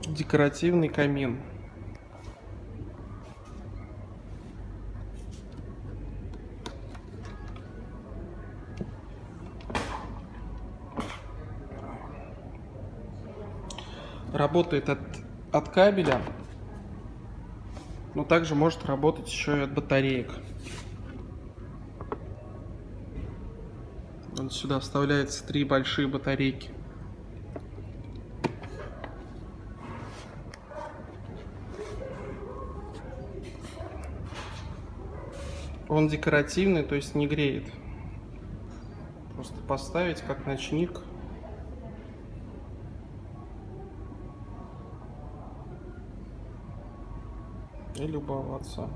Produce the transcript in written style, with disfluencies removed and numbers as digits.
Декоративный камин. Работает от кабеля, но также может работать еще и от батареек. Вот сюда вставляются 3 большие батарейки. Он декоративный, то есть не греет. Просто поставить как ночник. И любоваться.